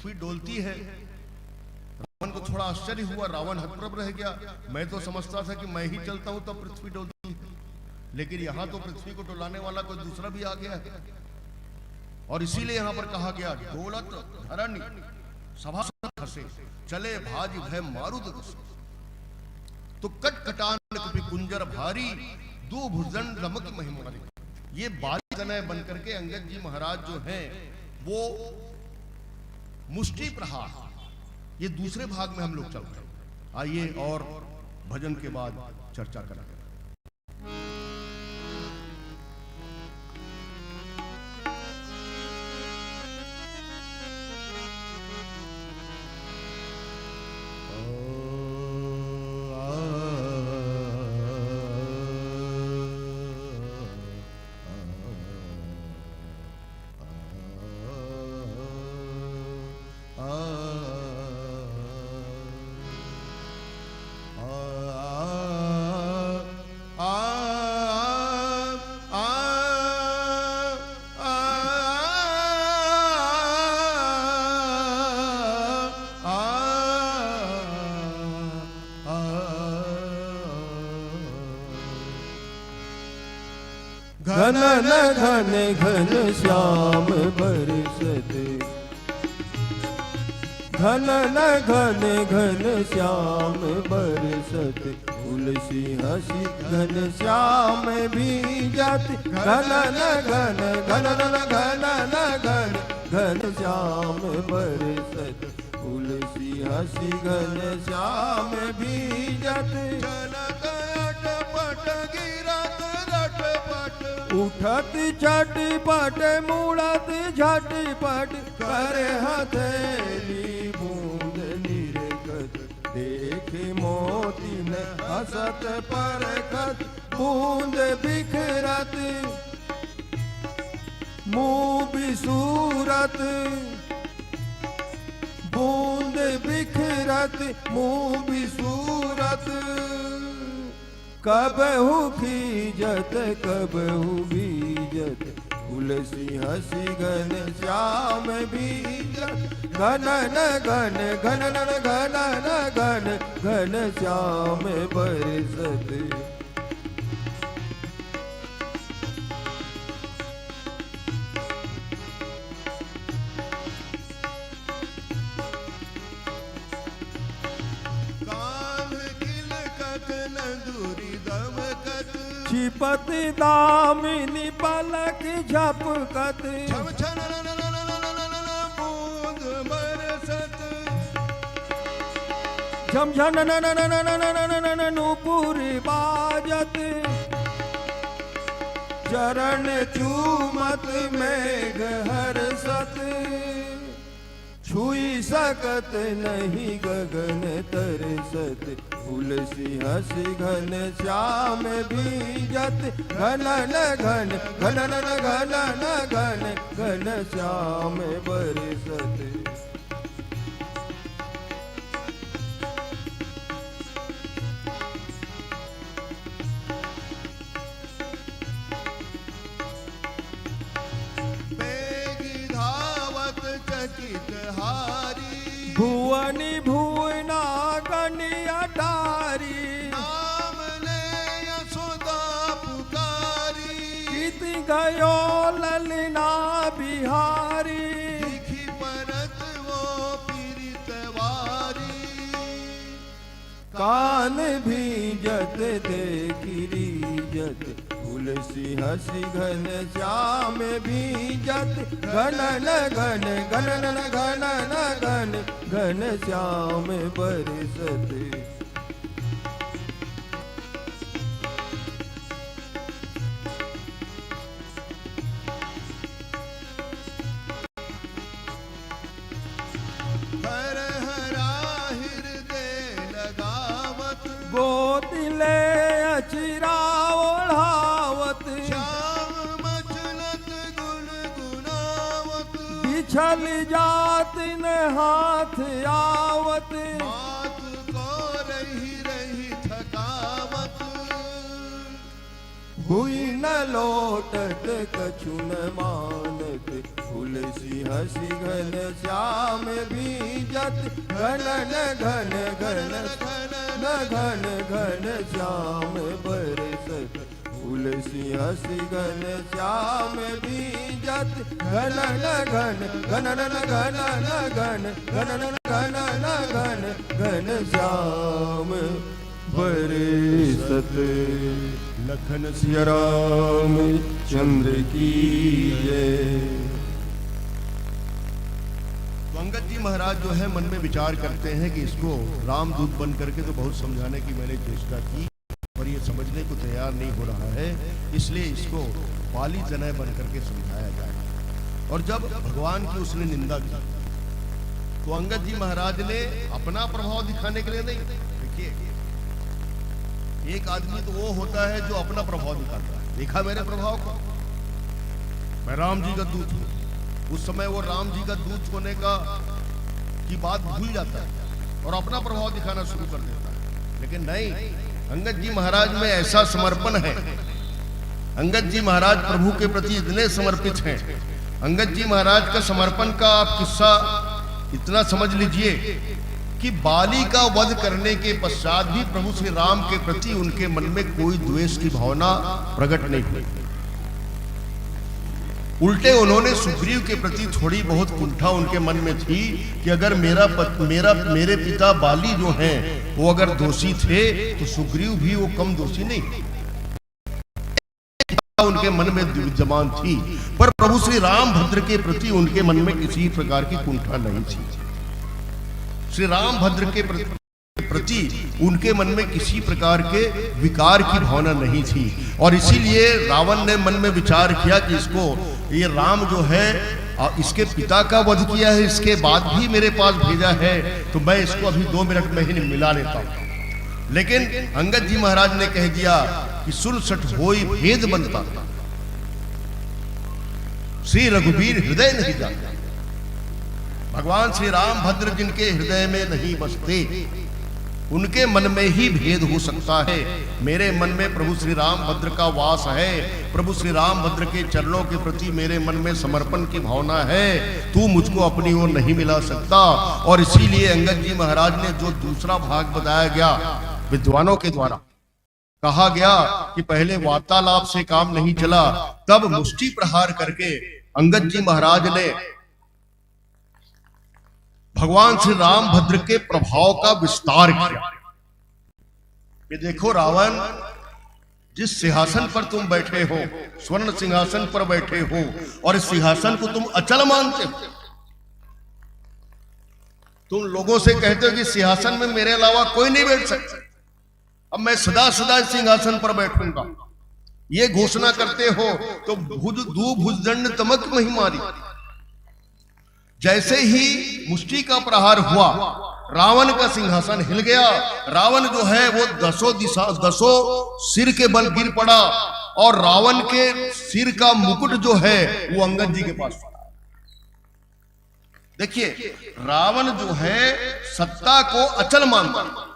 पृथ्वी डोलती है। रावण को थोड़ा आश्चर्य हुआ, रावण हतप्रभ रह गया। मैं तो समझता था कि मैं ही चलता हूं तब पृथ्वी डोलती है, लेकिन यहां तो पृथ्वी को डोलाने वाला कोई दूसरा भी आ गया है। और इसीलिए यहां पर कहा गया डोलत धरणी सभासद खसे, चले भाज भय मारुत दसे। तो कटकटान कपि कुंजर भारी, दो भुजन रमक महिमारी। ये बाली तनय बन करके अंगद जी महाराज जो हैं वो मुष्टि प्रहार, ये दूसरे भाग में हम लोग चलते हैं। आइए और भजन के बाद चर्चा करें। घन घन घन श्याम बरसत, घन घन घन श्याम बरसत, तुलसी हसी घन श्याम भीजत। घन घन घन घन घन घन श्याम बरसत, तुलसी हसी घन श्याम भीजत। उठत झटपट मुड़त झटपट, करे हथेली बूंद निर्गत। देखे मोती न हसत परखत, बूंद बिखरत मुँह बिसूरत। बूंद बिखरत मुँह बिसूरत, कबहु खीजत कबहु बीजत। तुलसी हसी घन श्याम बीजत। घन घन घन घन घन घन श्याम बरसत। छिपत दामिनी पलक झपकत, बूंद बरसत। झमझन नूपुर बाजत। चरण चूमत मेघ हर्षत, छुई सकत नहीं गगन तरसत। तुलसी हसी घन श्याम भीजत। घन घन घन घन घन घन श्याम बरसत। भुवनी भुवना गणी अटारी, नाम ले यशोदा पुकारी। गीत गयो ललना बिहारी, दिखी परत वो पीरितवारी। कान भीजत देखी रीजत। तुलसी हसी घन श्याम भीजत। घन घन घन घन घन घन श्याम बरसत। हर हरा हृदय लगावत, गोतिले अचिरा ओढ़ावत। श्याम मचलत गुनगुनावत। बिछल जात न हाथ आवत। मात को रही रही थकावत। हुई न लोटत कछु न मानत। तुलसी हसी घन श्याम बीजत घनन घन घन घन घन श्याम बरसत तुलसी हसी घन श्याम बीजत घनन घन घनन घनन घन घनन घनन घन घन श्याम बरसत लखन सिया राम चंद्र की जय। तो अंगद जी महाराज जो है मन में विचार करते हैं कि इसको रामदूत बन करके तो बहुत समझाने की मैंने चेष्टा की पर ये समझने को तैयार नहीं हो रहा है, इसलिए इसको बाली जनय बन करके समझाया जाए। और जब भगवान की उसने निंदा की तो अंगद जी महाराज ने अपना प्रभाव दिखाने के लिए नहीं, देखिए एक आदमी तो वो होता है जो अपना प्रभाव दिखाता है, देखा मेरे प्रभाव को, मैं राम जी का दूत हूं। उस समय वो राम जी का दूत होने का की बात भूल जाता है और अपना प्रभाव दिखाना शुरू कर देता है। लेकिन नहीं, अंगद जी महाराज में ऐसा समर्पण है, अंगद जी महाराज प्रभु के प्रति इतने समर्पित हैं। अंगद जी महाराज का समर्पण का आप किस्सा इतना समझ लीजिए कि बाली का वध करने के पश्चात भी प्रभु श्री राम के प्रति उनके मन में कोई द्वेष की भावना प्रकट नहीं हुई। उल्टे उन्होंने सुग्रीव के प्रति थोड़ी बहुत कुंठा उनके मन में थी कि अगर मेरे पिता बाली जो हैं वो अगर दोषी थे तो सुग्रीव भी वो कम दोषी नहीं, उनके मन में विद्यमान थी। पर प्रभु श्री रामभद्र के प्रति उनके मन में किसी प्रकार की कुंठा नहीं थी। श्री रामभद्र के प्रति उनके मन में किसी प्रकार के विकार की भावना नहीं थी और इसीलिए रावण ने मन में विचार किया कि इसको ये राम जो है इसके पिता का वध किया है, इसके बाद भी मेरे पास भेजा है, तो मैं इसको अभी 2 मिनट में ही मिला लेता हूं। लेकिन अंगद जी महाराज ने कह दिया कि सुलसठ होई भेद बनता, श्री रघुबीर हृदय नहीं जाता। भगवान श्री रामभद्र जिनके हृदय में नहीं बसते उनके मन में ही भेद हो सकता है। मेरे मन में प्रभु श्री रामभद्र का वास है, प्रभु श्री रामभद्र के चरणों के प्रति मेरे मन में समर्पण की भावना है, तू मुझको अपनी ओर नहीं मिला सकता। और इसीलिए अंगद जी महाराज ने जो दूसरा भाग बताया गया विद्वानों के द्वारा, कहा गया कि पहले वार्तालाप से काम नहीं चला, तब मुष्टि प्रहार करके अंगद जी महाराज ने भगवान श्री रामभद्र के प्रभाव का विस्तार किया। ये देखो रावण, जिस सिंहासन पर तुम बैठे हो, स्वर्ण सिंहासन पर बैठे हो और इस सिंहासन को तुम अचल मानते हो, तुम लोगों से कहते हो कि सिंहासन में मेरे अलावा कोई नहीं बैठ सकता, अब मैं सदा सदा इस सिंहासन पर बैठूंगा, ये घोषणा करते हो तो भुजदंड तमक महिमारी। जैसे ही मुष्टि का प्रहार हुआ रावण का सिंहासन हिल गया, रावण जो है वो 10 सिर के बल गिर पड़ा और रावण के सिर का मुकुट जो है वो अंगद जी के पास पड़ा। देखिए रावण जो है सत्ता को अचल मानता।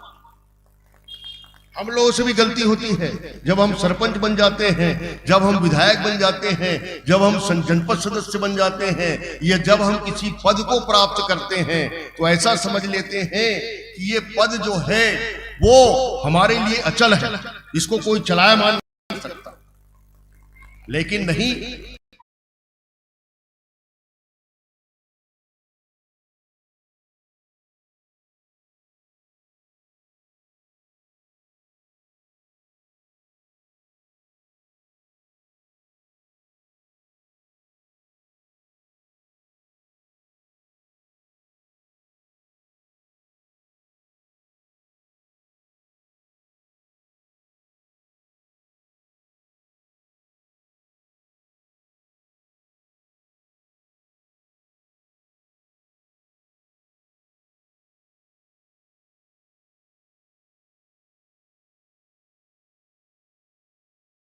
हम लोगों से भी गलती होती है, जब हम सरपंच बन जाते हैं, जब हम विधायक बन जाते हैं, जब हम जनपद सदस्य बन जाते हैं या जब हम किसी पद को प्राप्त करते हैं तो ऐसा समझ लेते हैं कि ये पद जो है वो हमारे लिए अचल है, इसको कोई चलायमान नहीं कर सकता। लेकिन नहीं,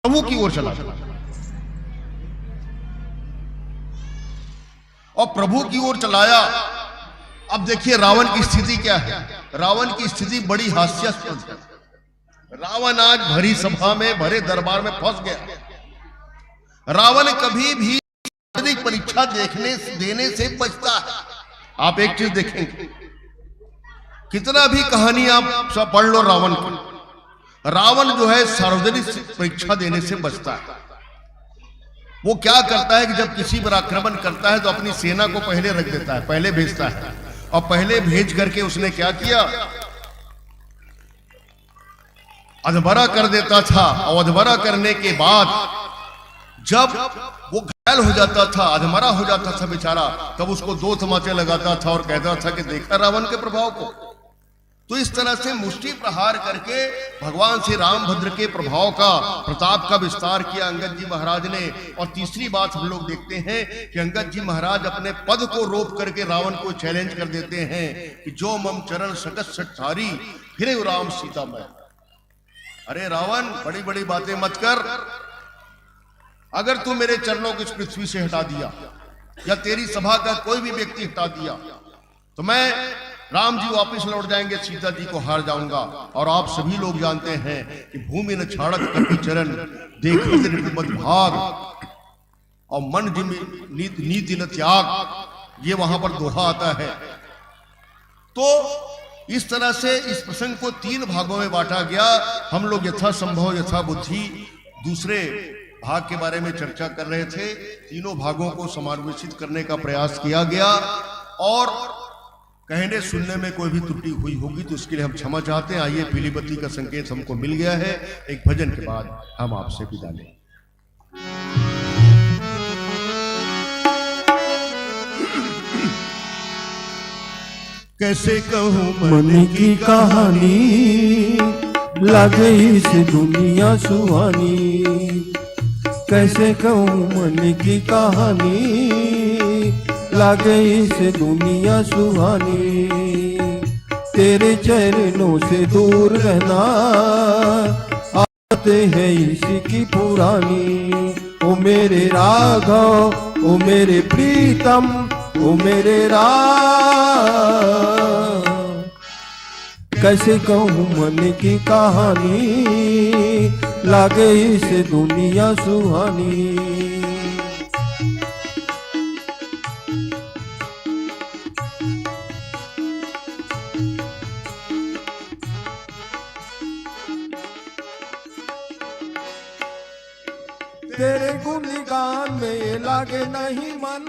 प्रभु की ओर चला और प्रभु की ओर चलाया। अब देखिए रावण की स्थिति क्या है। रावण की स्थिति बड़ी हास्यास्पद है। रावण आज भरी सभा में, भरे दरबार में फंस गया। रावण कभी भी सार्वजनिक परीक्षा देने से बचता है। आप एक चीज देखेंगे, कितना भी कहानी आप सब पढ़ लो रावण की, रावण जो है सार्वजनिक परीक्षा देने से बचता है। वो क्या करता है कि जब किसी पर आक्रमण करता है तो अपनी सेना को पहले रख देता है, पहले भेजता है, और पहले भेज करके उसने क्या किया, अधमरा कर देता था। और अधमरा करने के बाद जब वो घायल हो जाता था, अधमरा हो जाता था बेचारा, तब उसको 2 तमाचे लगाता था और कहता था कि देखा रावण के प्रभाव को। तो इस तरह से मुष्टि प्रहार करके भगवान श्री रामभद्र के प्रभाव का, प्रताप का विस्तार किया अंगद जी महाराज ने। और तीसरी बात हम लोग देखते हैं कि अंगद जी महाराज अपने पद को रोप करके रावण को चैलेंज कर देते हैं कि जो मम चरण सकत सठारी फिरे राम सीता मैं। अरे रावण, बड़ी बड़ी बातें मत कर। अगर तू मेरे चरणों को इस पृथ्वी से हटा दिया या तेरी सभा का कोई भी व्यक्ति हटा दिया तो मैं, राम जी वापिस लौट जाएंगे, सीता जी को हार जाऊंगा। और आप सभी लोग जानते हैं कि भूमि न छाड़क कपि चरण, देखी रिपुमत भाग, और मन जिमि नीति न त्याग, ये वहां पर दोहा आता है। तो इस तरह से इस प्रसंग को 3 भागों में बांटा गया। हम लोग यथा संभव यथा बुद्धि दूसरे भाग के बारे में चर्चा कर रहे थे। तीनों भागों को समावेशित करने का प्रयास किया गया, और कहने सुनने में कोई भी त्रुटि हुई होगी तो इसके लिए हम क्षमा चाहते हैं। आइए, पीली बत्ती का संकेत हमको मिल गया है। एक भजन के बाद हम आपसे विदा लें। कैसे कहूँ मन की कहानी, लागे इस दुनिया सुहानी। कैसे कहूँ मन की कहानी, लागे इस दुनिया सुहानी। तेरे चरणों से दूर रहना आदत है इसकी पुरानी। ओ मेरे राघव, ओ मेरे प्रीतम, ओ मेरे कैसे कहूँ मन की कहानी, लागे इस दुनिया सुहानी। तेरे गुणगान में लागे नहीं मन,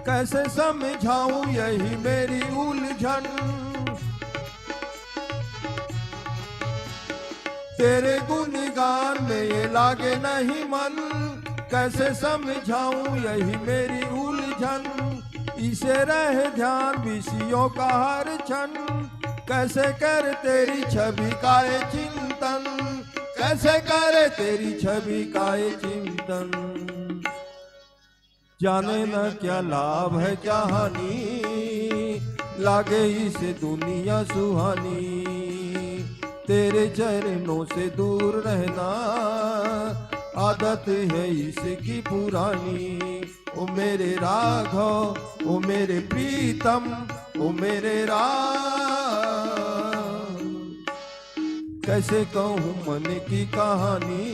कैसे समझाऊं यही मेरी उलझन। तेरे गुणगान में ये लागे नहीं मन, कैसे समझाऊं यही मेरी उलझन। इसे रहे ध्यान विषयों का हर क्षण, कैसे कर तेरी छवि का ये चिंतन, कैसे करे तेरी छवि का ये चिंतन। जाने न क्या लाभ है क्या हानि, लागे इस दुनिया सुहानी। तेरे चरणों से दूर रहना आदत है इसकी पुरानी। ओ मेरे राघव, ओ मेरे प्रीतम, ओ मेरे कैसे कहूँ मन की कहानी,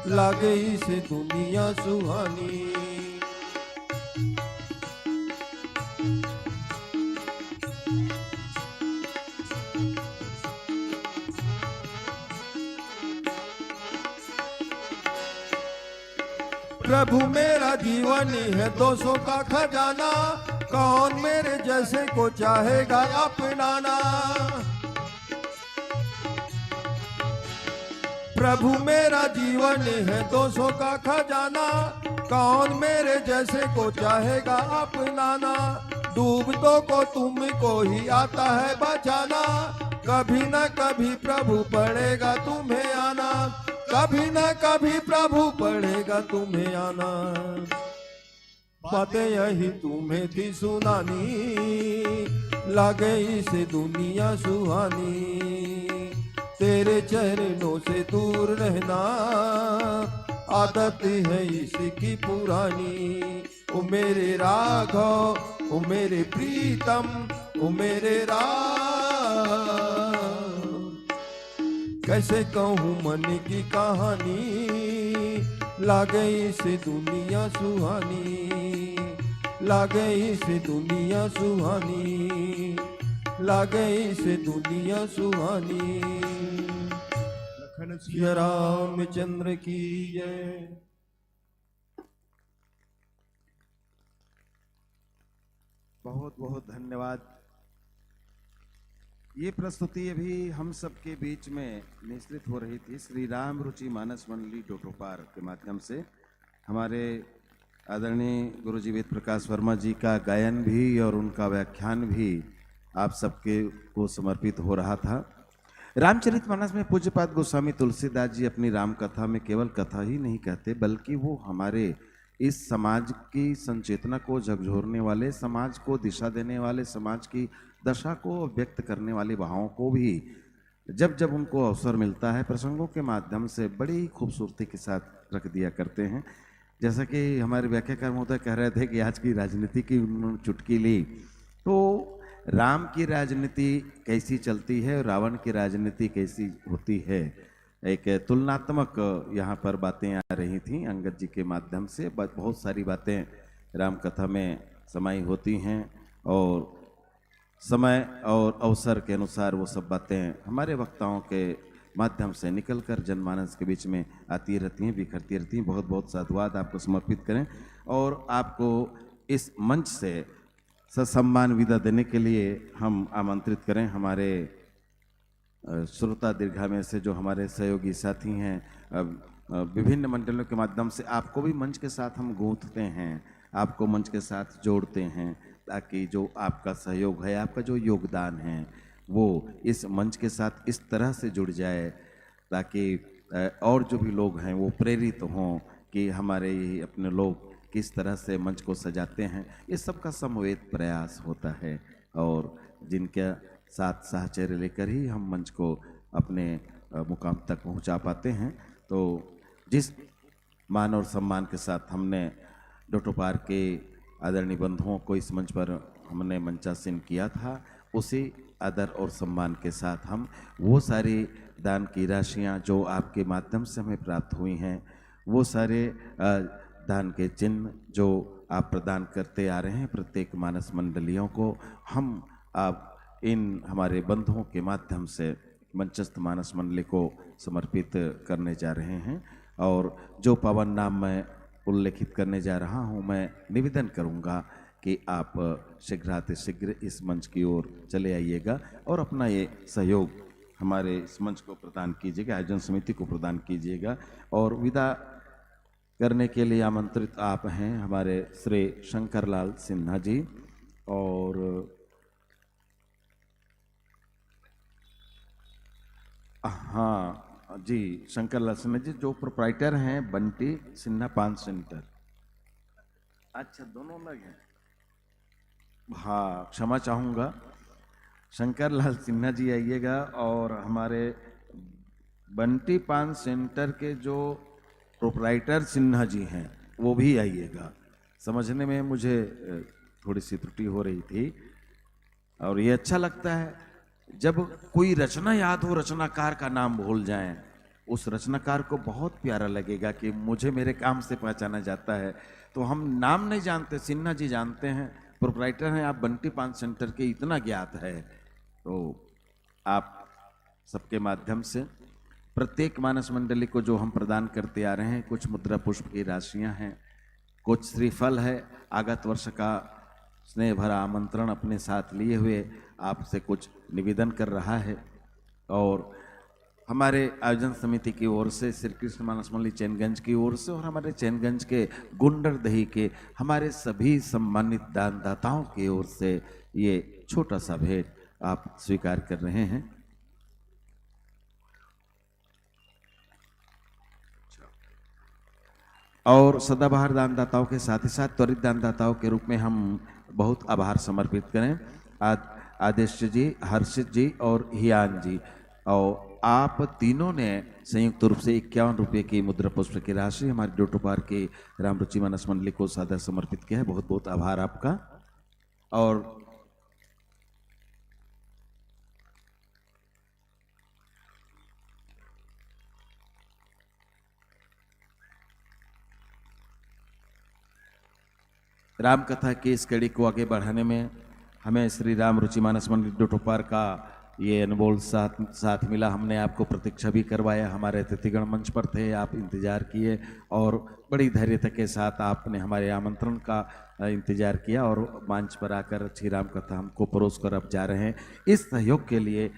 लागे इस दुनिया सुहानी। प्रभु मेरा जीवन है दोषों का खजाना, कौन मेरे जैसे को चाहेगा अपनाना। प्रभु मेरा जीवन है दोषों का खजाना, कौन मेरे जैसे को चाहेगा अपनाना। डूबतों को तुमको ही आता है बचाना, कभी न कभी प्रभु पड़ेगा तुम्हें आना, कभी न कभी प्रभु पड़ेगा तुम्हें आना। बातें यही तुम्हें थी सुनानी, लागे इसे दुनिया सुहानी। तेरे चरणों से दूर रहना आदत है इसकी पुरानी। ओ मेरे राघव, ओ मेरे प्रीतम, ओ मेरे कैसे कहूँ मन की कहानी, लागे इस दुनिया सुहानी, लागे इस दुनिया सुहानी, लागे इस दुनिया सुहानी। लखन सिया रामचंद्र की जय। बहुत बहुत धन्यवाद। ये प्रस्तुति अभी हम सबके बीच में निश्चित हो रही थी श्री राम रुचि मानस मंडली डोटोपार के माध्यम से। हमारे आदरणीय गुरुजी वेद प्रकाश वर्मा जी का गायन भी और उनका व्याख्यान भी आप सबके को समर्पित हो रहा था। रामचरितमानस में पूज्यपाद गोस्वामी तुलसीदास जी अपनी राम कथा में केवल कथा ही नहीं कहते, बल्कि वो हमारे इस समाज की संचेतना को झकझोरने वाले, समाज को दिशा देने वाले, समाज की दशा को व्यक्त करने वाले भावों को भी जब जब उनको अवसर मिलता है प्रसंगों के माध्यम से बड़ी खूबसूरती के साथ रख दिया करते हैं। जैसा कि हमारे व्याख्याकार महोदय कह रहे थे कि आज की राजनीति की उन्होंने चुटकी ली, तो राम की राजनीति कैसी चलती है और रावण की राजनीति कैसी होती है, एक तुलनात्मक यहाँ पर बातें आ रही थीं अंगद जी के माध्यम से। बहुत सारी बातें राम कथा में समाई होती हैं और समय और अवसर के अनुसार वो सब बातें हमारे वक्ताओं के माध्यम से निकलकर जनमानस के बीच में आती रहती हैं, बिखरती रहती हैं। बहुत बहुत साधुवाद आपको समर्पित करें और आपको इस मंच से ससम्मान विदा देने के लिए हम आमंत्रित करें हमारे श्रोता दीर्घा में से जो हमारे सहयोगी साथी हैं। विभिन्न मंडलों के माध्यम से आपको भी मंच के साथ हम गूंथते हैं, आपको मंच के साथ जोड़ते हैं, ताकि जो आपका सहयोग है, आपका जो योगदान है, वो इस मंच के साथ इस तरह से जुड़ जाए ताकि और जो भी लोग हैं वो प्रेरित हों कि हमारे ये अपने लोग किस तरह से मंच को सजाते हैं। ये सबका समवेत प्रयास होता है और जिनके साथ साहचर्य लेकर ही हम मंच को अपने मुकाम तक पहुंचा पाते हैं। तो जिस मान और सम्मान के साथ हमने डोटोपार के आदरणीय बंधुओं को इस मंच पर हमने मंचासीन किया था, उसी आदर और सम्मान के साथ हम वो सारी दान की राशियां जो आपके माध्यम से हमें प्राप्त हुई हैं, वो सारे दान के चिन्ह जो आप प्रदान करते आ रहे हैं प्रत्येक मानस मंडलियों को, हम आप इन हमारे बंधुओं के माध्यम से मंचस्थ मानस मंडली को समर्पित करने जा रहे हैं। और जो पावन नाम मैं उल्लेखित करने जा रहा हूं, मैं निवेदन करूंगा कि आप शीघ्रातिशीघ्र इस मंच की ओर चले आइएगा और अपना ये सहयोग हमारे इस मंच को प्रदान कीजिएगा, आयोजन समिति को प्रदान कीजिएगा। और विदा करने के लिए आमंत्रित आप हैं हमारे श्री शंकरलाल सिन्हा जी और हाँ जी, शंकरलाल सिन्हा जी जो प्रोप्राइटर हैं बंटी सिन्हा पान सेंटर। अच्छा, दोनों लग हैं। हाँ, क्षमा चाहूँगा, शंकरलाल सिन्हा जी आइएगा और हमारे बंटी पान सेंटर के जो प्रोप्राइटर सिन्हा जी हैं वो भी आइएगा। समझने में मुझे थोड़ी सी त्रुटि हो रही थी और ये अच्छा लगता है जब कोई रचना याद हो, रचनाकार का नाम भूल जाएं, उस रचनाकार को बहुत प्यारा लगेगा कि मुझे मेरे काम से पहचाना जाता है। तो हम नाम नहीं जानते, सिन्हा जी जानते हैं, प्रोप्राइटर हैं आप बंटी पान सेंटर के, इतना ज्ञात है। तो आप सबके माध्यम से प्रत्येक मानस मंडली को जो हम प्रदान करते आ रहे हैं, कुछ मुद्रा पुष्प की राशियां हैं, कुछ श्रीफल है, आगत वर्ष का स्नेह भरा आमंत्रण अपने साथ लिए हुए आपसे कुछ निवेदन कर रहा है। और हमारे आयोजन समिति की ओर से, श्री कृष्ण मानस मंडली चैनगंज की ओर से और हमारे चैनगंज के गुंडरदही के हमारे सभी सम्मानित दानदाताओं की ओर से ये छोटा सा भेंट आप स्वीकार कर रहे हैं। और सदाबहार दानदाताओं के साथ ही साथ त्वरित दानदाताओं के रूप में हम बहुत आभार समर्पित करें आदेश जी, हर्षित जी और हियान जी। और आप तीनों ने संयुक्त रूप से 51 रुपये की मुद्रा पुष्प की राशि हमारे डोटोपार के राम रुचि मानस मंडली को सादर समर्पित किया है। बहुत बहुत आभार आपका। और राम कथा की इस कड़ी को आगे बढ़ाने में हमें श्री राम रुचि मानस मंडली डोटोपार का ये अनमोल साथ मिला। हमने आपको प्रतीक्षा भी करवाया, हमारे अतिथिगण मंच पर थे, आप इंतजार किए और बड़ी धैर्यता के साथ आपने हमारे आमंत्रण का इंतजार किया और मंच पर आकर श्री राम कथा हमको परोस कर अब जा रहे हैं। इस सहयोग के लिए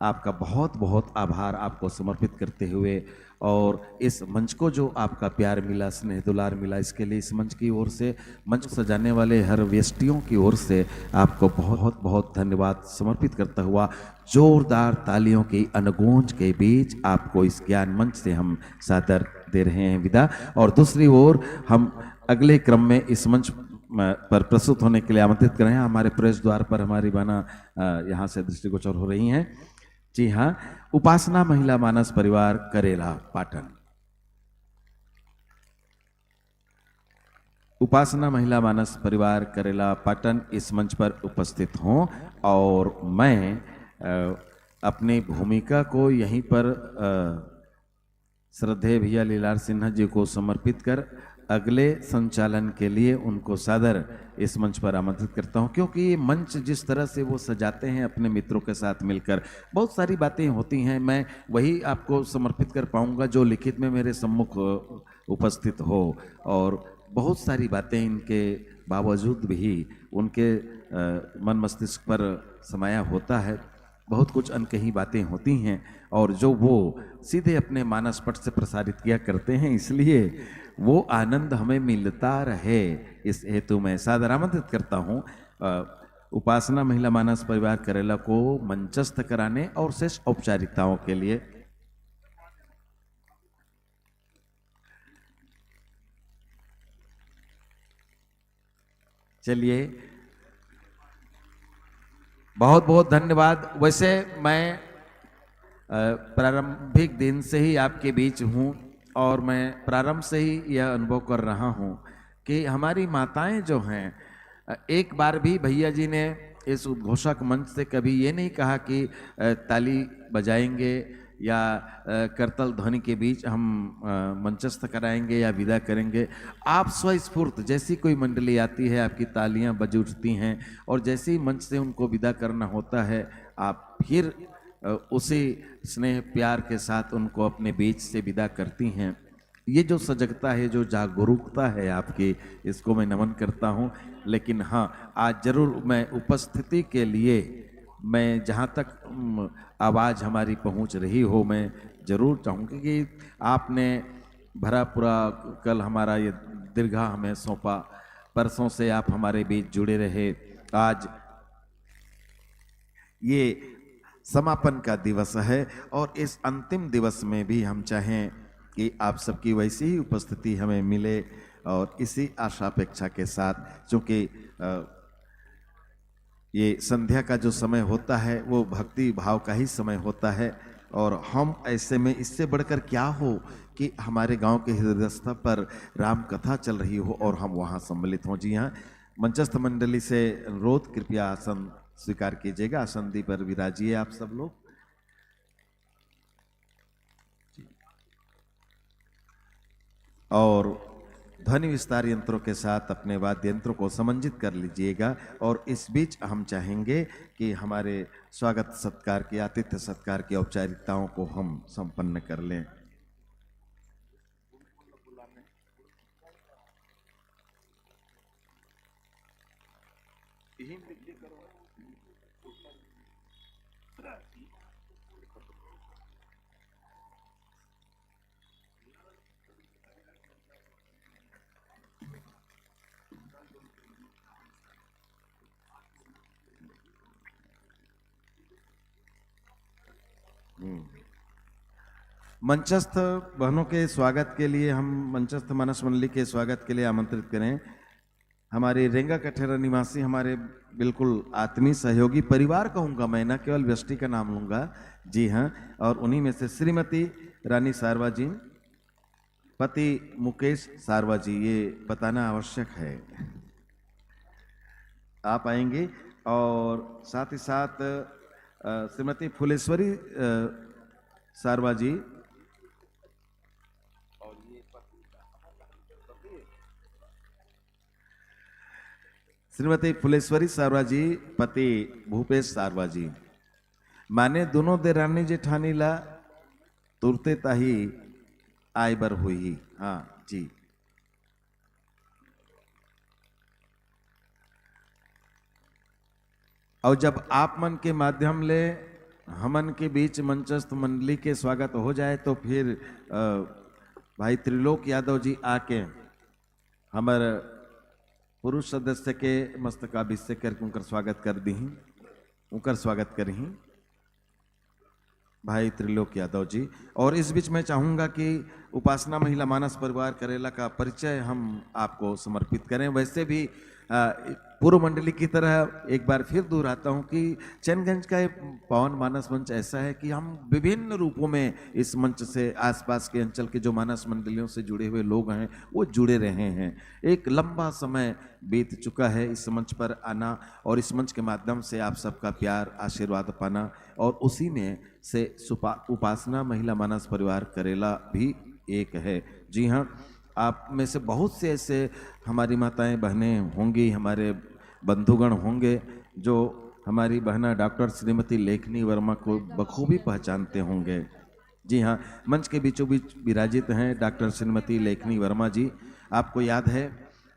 आपका बहुत बहुत आभार आपको समर्पित करते हुए और इस मंच को जो आपका प्यार मिला, स्नेह दुलार मिला, इसके लिए इस मंच की ओर से, मंच सजाने वाले हर व्यक्तियों की ओर से आपको बहुत बहुत धन्यवाद समर्पित करता हुआ जोरदार तालियों की अनगूंज के बीच आपको इस ज्ञान मंच से हम सादर दे रहे हैं विदा। और दूसरी ओर हम अगले क्रम में इस मंच पर प्रस्तुत होने के लिए आमंत्रित कर रहे हैं। हमारे प्रवेश द्वार पर हमारी बहना यहाँ से दृष्टिगोचर हो रही हैं। जी हाँ, उपासना महिला मानस परिवार करेला पाटन। उपासना महिला मानस परिवार करेला पाटन इस मंच पर उपस्थित हों और मैं अपनी भूमिका को यहीं पर श्रद्धेय भैया लीलार सिन्हा जी को समर्पित कर अगले संचालन के लिए उनको सादर इस मंच पर आमंत्रित करता हूं, क्योंकि ये मंच जिस तरह से वो सजाते हैं अपने मित्रों के साथ मिलकर, बहुत सारी बातें होती हैं। मैं वही आपको समर्पित कर पाऊंगा जो लिखित में मेरे सम्मुख उपस्थित हो, और बहुत सारी बातें इनके बावजूद भी उनके मन मस्तिष्क पर समाया होता है। बहुत कुछ अनकही बातें होती हैं और जो वो सीधे अपने मानस पट से प्रसारित किया करते हैं, इसलिए वो आनंद हमें मिलता रहे, इस हेतु मैं सादर आमंत्रित करता हूँ उपासना महिला मानस परिवार करेला को मंचस्थ कराने और शेष औपचारिकताओं के लिए। चलिए, बहुत बहुत धन्यवाद। वैसे मैं प्रारंभिक दिन से ही आपके बीच हूँ और मैं प्रारंभ से ही यह अनुभव कर रहा हूँ कि हमारी माताएं जो हैं, एक बार भी भैया जी ने इस उद्घोषक मंच से कभी ये नहीं कहा कि ताली बजाएंगे या करतल ध्वनि के बीच हम मंचस्थ कराएंगे या विदा करेंगे। आप स्वस्फूर्त, जैसी कोई मंडली आती है आपकी तालियां बज उठती हैं और जैसे ही मंच से उनको विदा करना होता है आप फिर उसी स्नेह प्यार के साथ उनको अपने बीच से विदा करती हैं। ये जो सजगता है, जो जागरूकता है आपकी, इसको मैं नमन करता हूँ। लेकिन हाँ, आज जरूर मैं उपस्थिति के लिए, मैं जहाँ तक आवाज़ हमारी पहुँच रही हो, मैं जरूर चाहूँगी कि आपने भरा पूरा कल हमारा ये दीर्घा हमें सौंपा, परसों से आप हमारे बीच जुड़े रहे। आज ये समापन का दिवस है और इस अंतिम दिवस में भी हम चाहें कि आप सबकी वैसी ही उपस्थिति हमें मिले और इसी आशापेक्षा के साथ, क्योंकि ये संध्या का जो समय होता है वो भक्ति भाव का ही समय होता है और हम ऐसे में इससे बढ़कर क्या हो कि हमारे गांव के हृदयस्थ पर राम कथा चल रही हो और हम वहां सम्मिलित हों। जी हाँ, मंचस्थ मंडली से अनुरोध, कृपया आसन स्वीकार कीजिएगा। आसंदी पर विराजिए आप सब लोग। और ध्वनि विस्तार यंत्रों के साथ अपने वाद्य यंत्रों को समंजित कर लीजिएगा। और इस बीच हम चाहेंगे कि हमारे स्वागत सत्कार की, आतिथ्य सत्कार की औपचारिकताओं को हम संपन्न कर लें। मंचस्थ बहनों के स्वागत के लिए हम मंचस्थ मानस मंडली के स्वागत के लिए आमंत्रित करें हमारे रेंगा कठेरा निवासी, हमारे बिल्कुल आत्मीय सहयोगी, परिवार कहूँगा मैं, न केवल व्यष्टि का नाम लूँगा। जी हाँ, और उन्हीं में से श्रीमती रानी सारवा जी, पति मुकेश सारवा जी, ये बताना आवश्यक है। आप आएंगे और साथ ही साथ श्रीमती फुलेश्वरी सारवा जी, श्रीमती फुलेश्वरी सारवा जी, पति भूपेश सारवा जी। माने दोनों देरानी जेठानी ला तुरते ताही आय बर हुई। हाँ जी। और जब आप मन के माध्यम ले हमन के बीच मंचस्थ मंडली के स्वागत हो जाए तो फिर भाई त्रिलोक यादव जी आके हमारे पुरुष सदस्य के मस्तकाभिषेक करके उनका स्वागत कर दी, उनका स्वागत करी भाई त्रिलोक यादव जी। और इस बीच मैं चाहूँगा कि उपासना महिला मानस परिवार करेला का परिचय हम आपको समर्पित करें। वैसे भी पूर्व मंडली की तरह एक बार फिर दोहराता हूँ कि चैनगंज का पावन मानस मंच ऐसा है कि हम विभिन्न रूपों में इस मंच से आसपास के अंचल के जो मानस मंडलियों से जुड़े हुए लोग हैं वो जुड़े रहे हैं। एक लंबा समय बीत चुका है इस मंच पर आना और इस मंच के माध्यम से आप सबका प्यार आशीर्वाद पाना, और उसी में से उपासना महिला मानस परिवार करेला भी एक है। जी हाँ, आप में से बहुत से ऐसे हमारी माताएं बहनें होंगी, हमारे बंधुगण होंगे जो हमारी बहना डॉक्टर श्रीमती लेखनी वर्मा को बखूबी पहचानते होंगे। जी हाँ, मंच के बीचों बीच विराजित हैं डॉक्टर श्रीमती लेखनी वर्मा जी। आपको याद है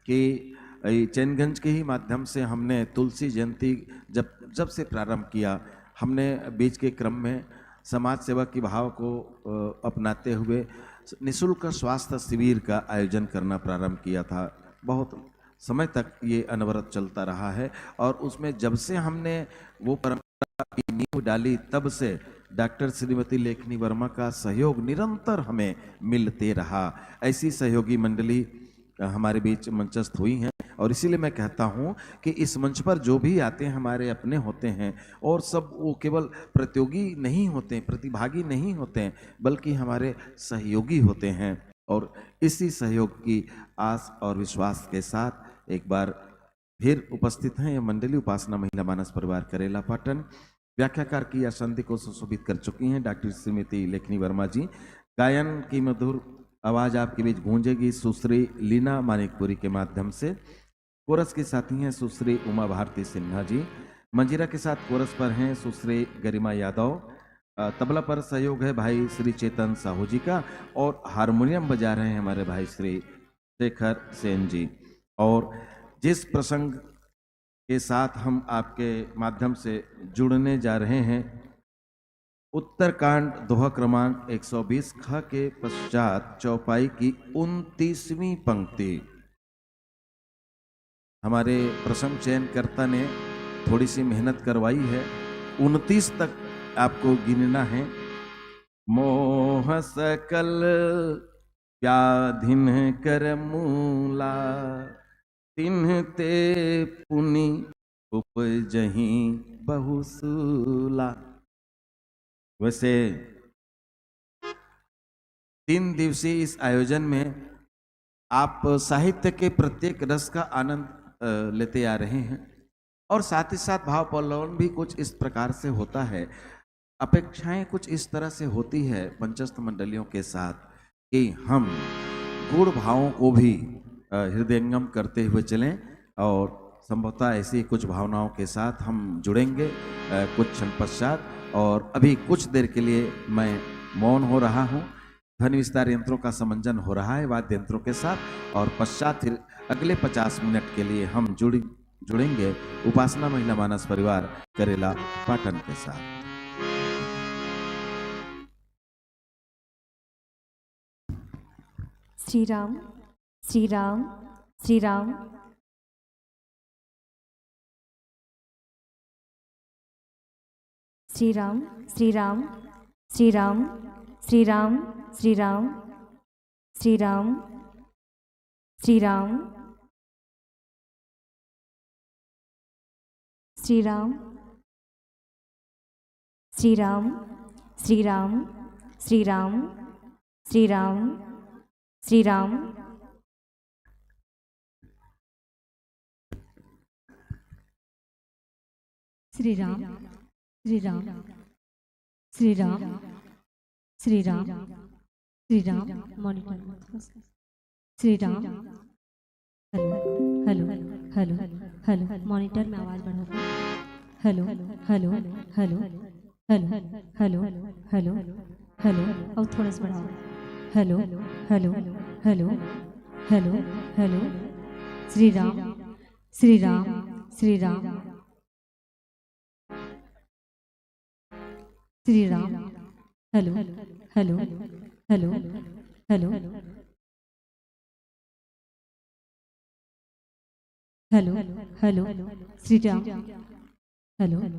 कि चैनगंज के ही माध्यम से हमने तुलसी जयंती जब से प्रारंभ किया, हमने बीच के क्रम में समाज सेवा की भाव को अपनाते हुए निःशुल्क स्वास्थ्य शिविर का आयोजन करना प्रारंभ किया था। बहुत समय तक ये अनवरत चलता रहा है और उसमें जब से हमने वो परंपरा की नींव डाली तब से डॉक्टर श्रीमती लेखनी वर्मा का सहयोग निरंतर हमें मिलते रहा। ऐसी सहयोगी मंडली हमारे बीच मंचस्थ हुई हैं और इसीलिए मैं कहता हूं कि इस मंच पर जो भी आते हैं हमारे अपने होते हैं और सब वो केवल प्रतियोगी नहीं होते, प्रतिभागी नहीं होते, बल्कि हमारे सहयोगी होते हैं। और इसी सहयोग की आस और विश्वास के साथ एक बार फिर उपस्थित हैं ये मंडली उपासना महिला मानस परिवार करेला पाटन। व्याख्याकार की आसंदी को सुशोभित कर चुकी हैं डॉक्टर श्रीमती लेखनी वर्मा जी। गायन की मधुर आवाज आपके बीच गूंजेगी सुश्री लीना मानिकपुरी के माध्यम से। कोरस के साथी हैं सुश्री उमा भारती सिन्हा जी। मंजीरा के साथ कोरस पर हैं सुश्री गरिमा यादव। तबला पर सहयोग है भाई श्री चेतन साहू जी का और हारमोनियम बजा रहे हैं हमारे भाई श्री शेखर सेन जी। और जिस प्रसंग के साथ हम आपके माध्यम से जुड़ने जा रहे हैं, उत्तरकांड दोहा क्रमांक 120 ख के पश्चात चौपाई की 29वीं पंक्ति। हमारे प्रसंग चयनकर्ता ने थोड़ी सी मेहनत करवाई है, 29 तक आपको गिनना है। मोह सकल व्याधिन कर मूला, तिन्ह ते पुनि उपजहि बहुसूला। वैसे 3 दिवसीय इस आयोजन में आप साहित्य के प्रत्येक रस का आनंद लेते आ रहे हैं और साथ ही साथ भाव पल्लवन भी कुछ इस प्रकार से होता है। अपेक्षाएं कुछ इस तरह से होती है मंचस्थ मंडलियों के साथ कि हम गुण भावों को भी हृदयंगम करते हुए चलें और संभवतः ऐसी कुछ भावनाओं के साथ हम जुड़ेंगे कुछ क्षण पश्चात। और अभी कुछ देर के लिए मैं मौन हो रहा हूँ, ध्वनि विस्तार यंत्रों का समंजन हो रहा है वाद्य यंत्रों के साथ और पश्चात फिर अगले 50 मिनट के लिए हम जुड़ेंगे उपासना महिला मानस परिवार करेला पाटन के साथ। Shri Ram Shri Ram Shri Ram. Shri Ram Shri Ram Shri Ram Shri Ram Shri Ram Shri Ram Shri Ram Shri Ram Shri Ram Shri Ram Shri Ram Shri Ram Shri Ram Shri Ram Shri Ram Shri Ram Shri Ram Shri Ram monitor Shri Ram hello hello hello hello monitor में आवाज बढ़ाओ। Hello hello hello hello hello hello hello और थोड़ा सा बढ़ाओ। Hello hello hello hello hello Shri Ram Shri Ram Shri Ram Shri Ram. Hello hello hello hello hello hello Shri Ram. Hello hello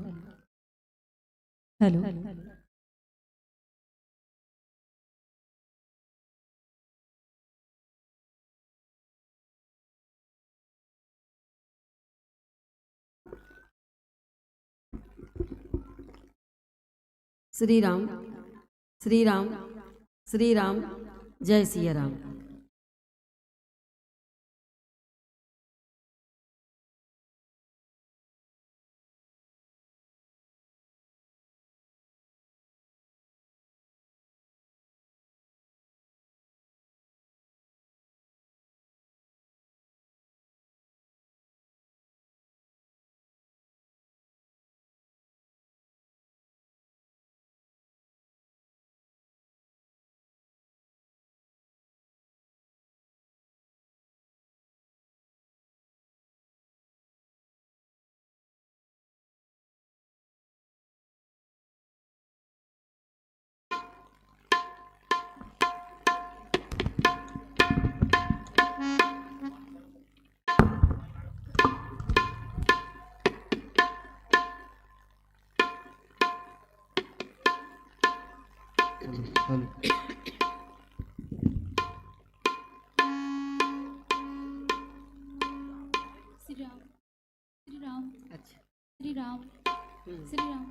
Shri Ram Shri Ram Shri Ram. जय सिया राम। श्री राम श्री राम अच्छा श्री राम श्री राम।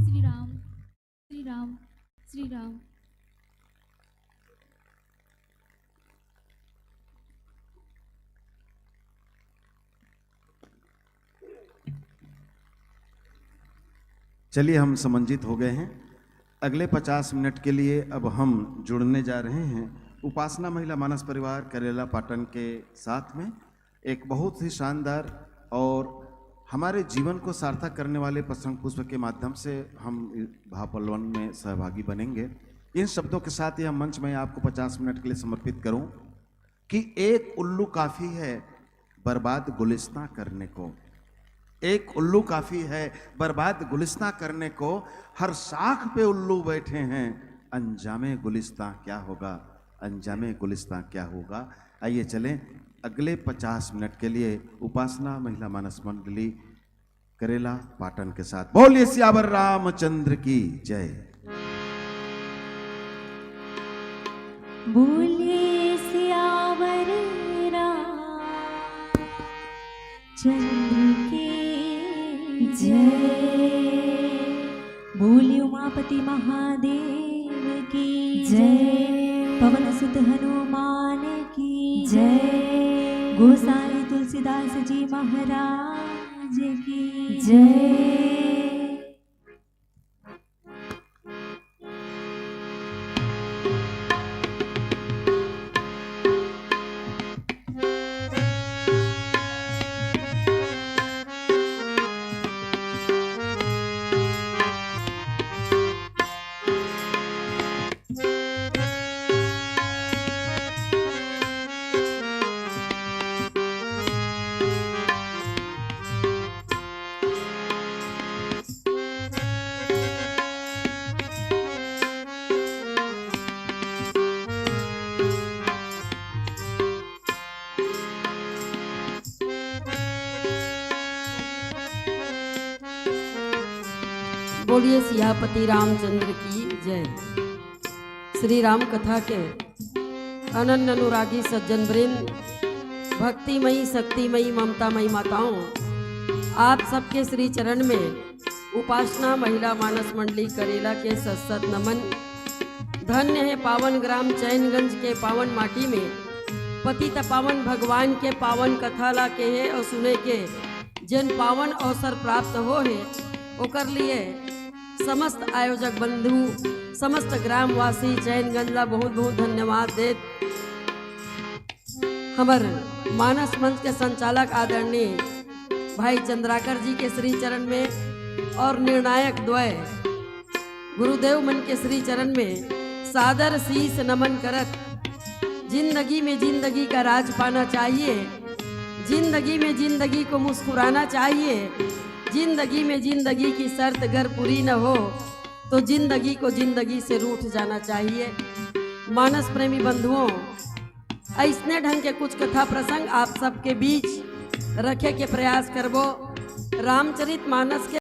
श्री राम श्री राम श्री राम। चलिए हम समंजित हो गए हैं। अगले 50 मिनट के लिए अब हम जुड़ने जा रहे हैं उपासना महिला मानस परिवार करेला पाटन के साथ में एक बहुत ही शानदार और हमारे जीवन को सार्थक करने वाले प्रसंग पुष्प के माध्यम से हम भावपल्लवन में सहभागी बनेंगे। इन शब्दों के साथ यह मंच मैं आपको 50 मिनट के लिए समर्पित करूं कि एक उल्लू काफ़ी है बर्बाद गुलिस्तां करने को। एक उल्लू काफ़ी है बर्बाद गुलिस्तां करने को। हर शाख पे उल्लू बैठे हैं, अंजामे गुलिस्तां क्या होगा, अंजामे गुलिस्तां क्या होगा। आइए चलें अगले 50 मिनट के लिए उपासना महिला मानस मंडली करेला पाटन के साथ। बोलिए सियावर रामचंद्र की जय। बोलिए सियावर चंद्र की जय। बोलिए उमापति महादेव की जय। पवन सुत हनुमान की जय। गोसाई तुलसीदास जी महाराज की जय। बोलिए सियापति रामचंद्र की जय। श्री राम कथा के अनन्य अनुरागी सज्जन वृंद, भक्तिमयी शक्तिमयी ममतामयी माताओं, आप सबके श्री चरण में उपासना महिला मानस मंडली करेला के सत नमन। धन्य है पावन ग्राम चैनगंज के पावन माटी में पतित पावन भगवान के पावन कथा ला के है और सुने के जिन पावन अवसर प्राप्त हो है ओकर लिए समस्त आयोजक बंधु समस्त ग्रामवासी चैनगंज ला बहुत बहुत धन्यवाद देत। हमर मानस मंच के संचालक आदरणीय भाई चंद्राकर जी के श्री चरण में और निर्णायक द्वय गुरुदेव मन के श्री चरण में सादर शीस नमन करत। जिंदगी में जिंदगी का राज पाना चाहिए, जिंदगी में जिंदगी को मुस्कुराना चाहिए, जिंदगी में जिंदगी की शर्त अगर पूरी न हो तो जिंदगी को जिंदगी से रूठ जाना चाहिए। मानस प्रेमी बंधुओं, ऐसने ढंग के कुछ कथा प्रसंग आप सबके बीच रखे के प्रयास करबो। रामचरित मानस के